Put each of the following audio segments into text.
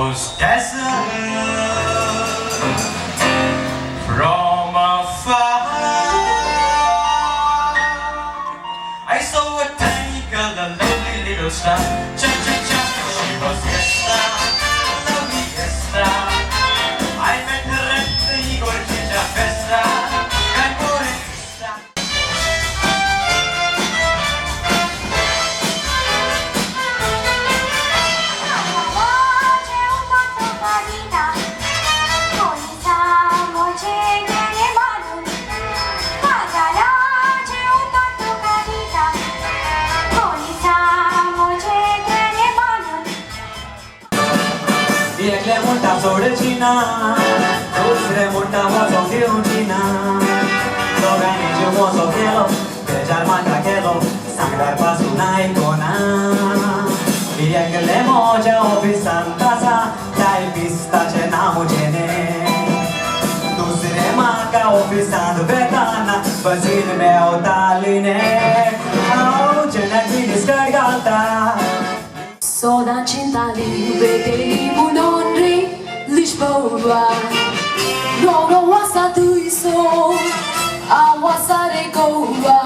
hostess from afar. I saw a tiny girl, a lovely little star. Cha cha cha, she was Esther, lovely Esther. I met her at the Goencho festa. एकले मोठा सोडची ना दुसरे मोठा moso घेऊची ना दोघांनी जीव moso केलो बेजार मात्र केलो सांगणार पासून आयकोना एकले मोज्या ऑफिसांत आसा टायपिस्टाचे नांव जेने दुसरे म्हाका ऑफिसांत वेताना बसीन मेवताली ने हांव जेन्ना मिनिस्टर घालता Soda cintali, vedeli bunonri, Lisboa. Non wasa tuiso, awasare goa.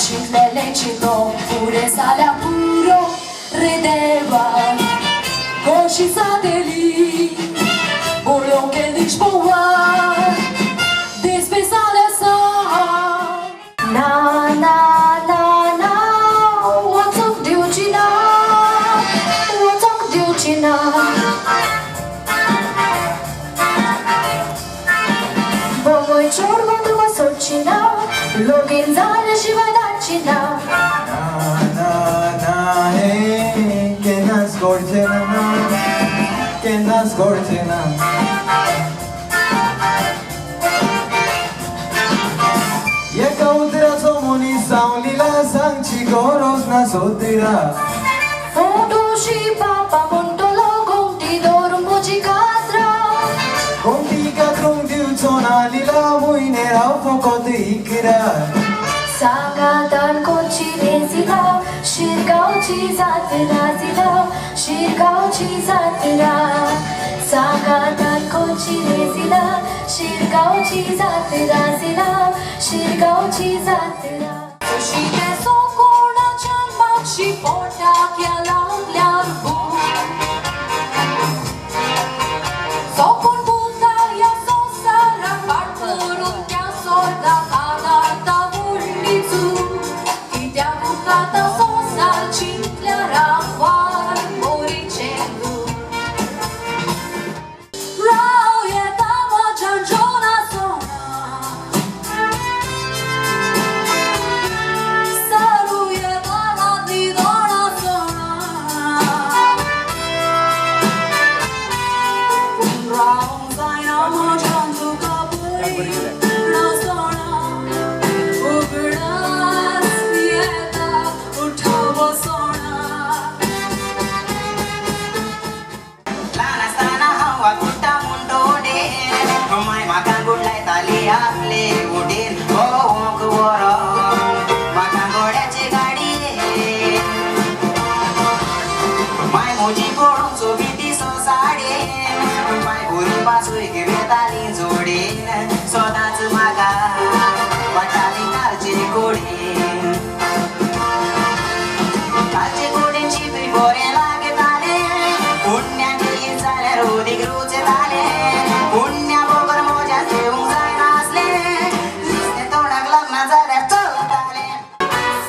Cinlele cino, pure sale puro, redeva. Coci sateli, bolon che Lisboa. Despesale sa, na na na na, what's up, Diogina? Voi ciorba tu ma soccina, login zale și vai dacina. Na na hey, que nas cortina, que nas cortina. E caudera somoni saunila sanchi goros na sotira. Foto și papa montolo conti dorm bocicatra. Conti catrum diuțonali la mâine erau făcut icra. Sagadan cocile zila, șirgau cizatera zila, șirgau cizatera. Sagadan cocile zila, șirgau cizatera zila, șirgau cizatera. Și te socona cel mac și portea chia la learbu. Socon buta ia sosara parpărul tea sorda cadata vulnițu. Chitea bucata sosar cincleara var moricelu. Rau e tama ciangiona sona. Saru e dana di dona sona. Rau zaina ma ciangiu capoi na sona. Ugdas vieta uthavo sona. Lana sana hawa gutta mundode, mai makan gulai tali आपले उडेल गोवाक वरो माका घोड्याची गाडी my मोजी पळून सोबीती सोसाडे my भुरी पासूय घेताली जोडेन सोदाच मागा वाटाली कारची कोडे कारची कोडेंची तुई बरे लागताले पुण्याची जाल्यार उदीक रुचताले पुण्या बरोबर मोज्या घेवंक जाय नासले दिसते तोंडाक लग्न जाल्यार चलताले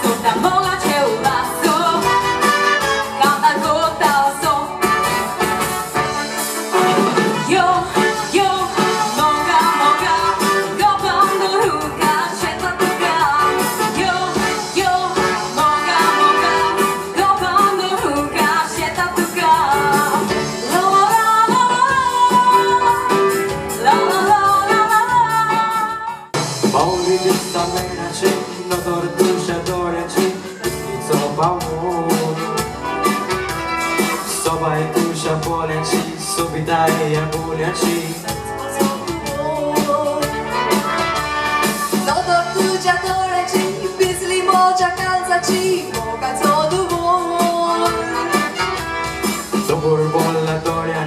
Soda mola ceudaso, cada gota so. Yo, yo, moga, moga, gopando ruga, sheta tuga. Yo, yo, moga, moga, gopando ruga, sheta tuga. La la la la, la la la la la. Bauli desta menace, no tortușa dorece, so baul. Soba e tușa boleci, subita e buleci. No tortuga doreci, pisli moja calzaci, moga todo bom. Dobor bolla toria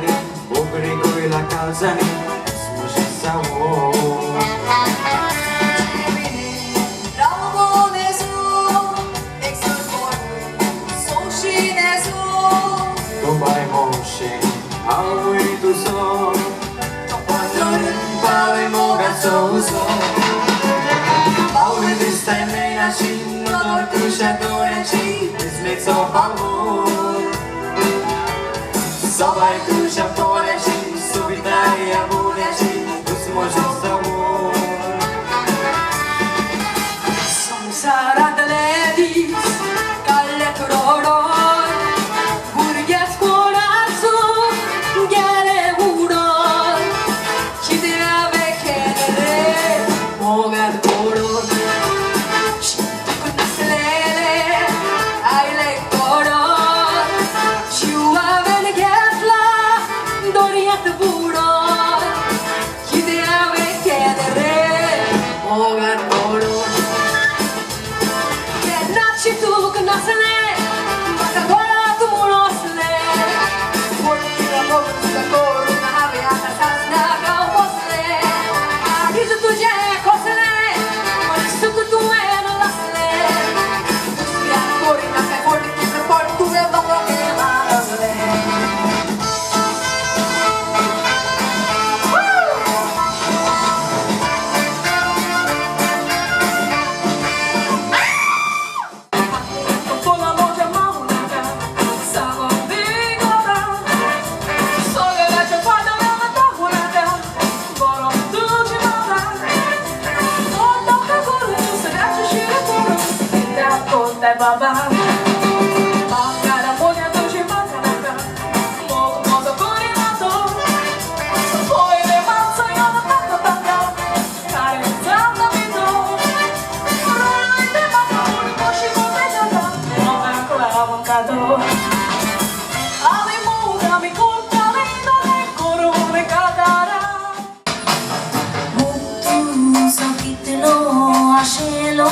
sin Nodor tusiadoreci Myśleć co amor Zawaj tusiadoreci Subitaria buneci Usmoci sabor Sonsarat ledis Gallet rodor Burges corazzo Gere udor Chidea vekere Mogar kodor Shikunaslele Aile kodor Shua vengetla Doriat budor Chidea vekere Mogar kodor Naci tu nasle, matagora tu nosle. Volta volta cor na aviata sasna gausle. Diz tu je kosle, mas tu tu é no lasle. Ya cor na se por tu é balo que lasle. Baba, cara moja do chimacanaka, modo corinato, foi de mansa e ona tata tata, cara zanda vito, rolai de mama por coxi contejata, nova clava cado, ali muda mi conta linda de corone cadara, Mutu sakitlo ashelo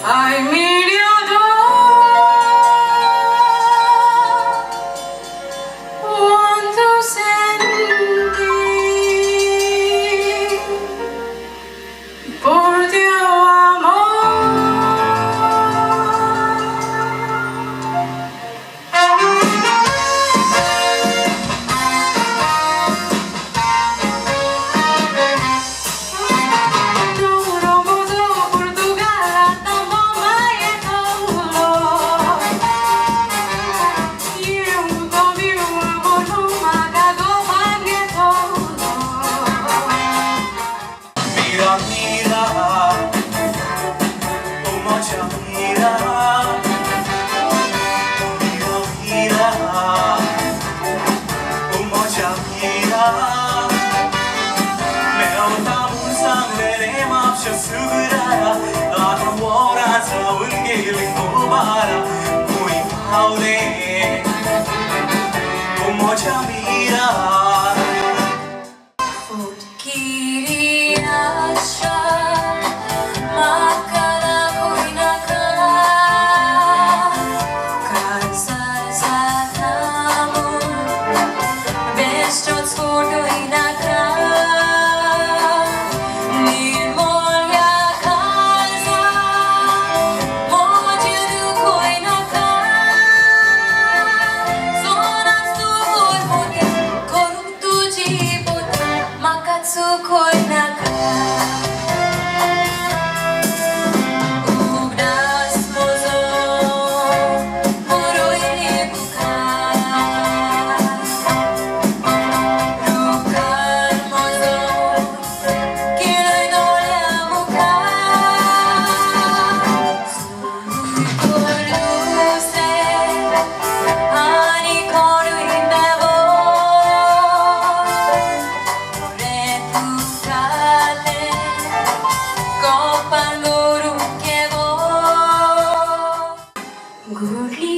Ai milio do quanto senti por teu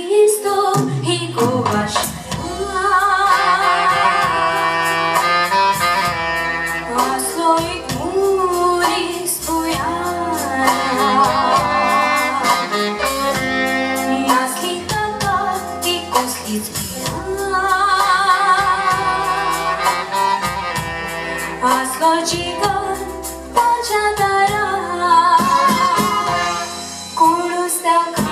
Listo y gobash. Ascolgică pacea tara Cunostea ca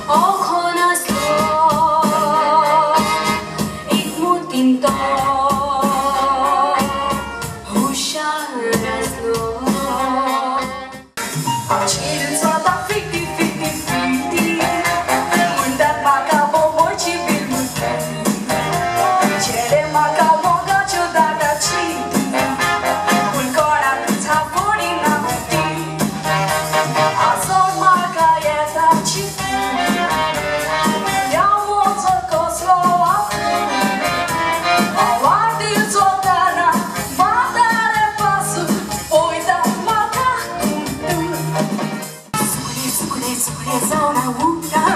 O conaslo Itmutinto Usharaslo Acilin soata fiti fiti fiti Mundat maka bobo cibil Cere maka moga ciudata citi Ulcora pizza fuori na muti Azor maka yeta citi Iau mozo coslo afu Awardi zotana Matare pasu Oita maka kuntu Sukure zona wuta